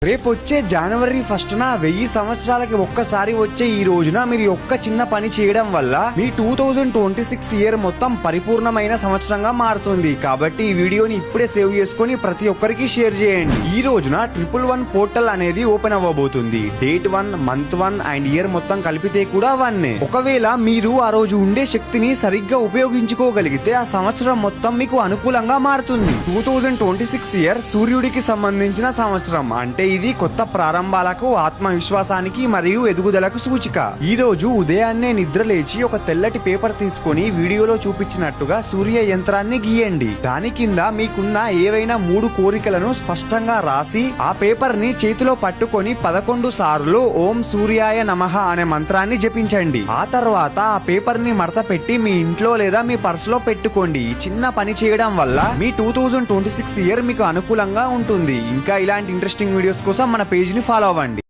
రేపు వచ్చే జనవరి 1న 1000 సంవత్సరాలకి ఒక్కసారి వచ్చే ఈ రోజున మీరు ఒక్క చిన్న పని చేయడం వల్ల మీ 2026 ఇయర్ మొత్తం పరిపూర్ణమైన సంవత్సరంగా మారుతుంది. కాబట్టి ఈ వీడియోని ఇప్పుడే సేవ్ చేసుకొని ప్రతి ఒక్కరికి షేర్ చేయండి. ఈ రోజున 111 పోర్టల్ అనేది ఓపెన్ అవ్వబోతుంది. డేట్ 1, మంత్ 1 అండ్ ఇయర్ మొత్తం కలిపితే కూడా 1. ఒకవేళ మీరు ఆ రోజు ఉండే శక్తిని సరిగ్గా ఉపయోగించుకోగలిగితే ఆ సంవత్సరం మొత్తం మీకు అనుకూలంగా మారుతుంది. 2026 ఇయర్ సూర్యుడికి సంబంధించిన సంవత్సరం. అంటే ఇది కొత్త ప్రారంభాలకు, ఆత్మవిశ్వాసానికి మరియు ఎదుగుదలకు సూచిక. ఈ రోజు ఉదయాన్నే నిద్ర లేచి ఒక తెల్లటి పేపర్ తీసుకొని వీడియోలో చూపించినట్టుగా సూర్య యంత్రాన్ని గీయండి. దాని కింద మీకున్న ఏవైనా 3 కోరికలను స్పష్టంగా రాసి ఆ పేపర్ ని చేతిలో పట్టుకొని 11 సార్లు ఓం సూర్యాయ నమః అనే మంత్రాన్ని జపించండి. ఆ తర్వాత ఆ పేపర్ ని మడత పెట్టి మీ ఇంట్లో లేదా మీ పర్సులో పెట్టుకోండి. చిన్న పని చేయడం వల్ల మీ 2026 ఇయర్ మీకు అనుకూలంగా ఉంటుంది. ఇంకా ఇలాంటి ఇంట్రెస్టింగ్ వీడియోస్ కోసం మన పేజ్ ని ఫాలో అవ్వండి.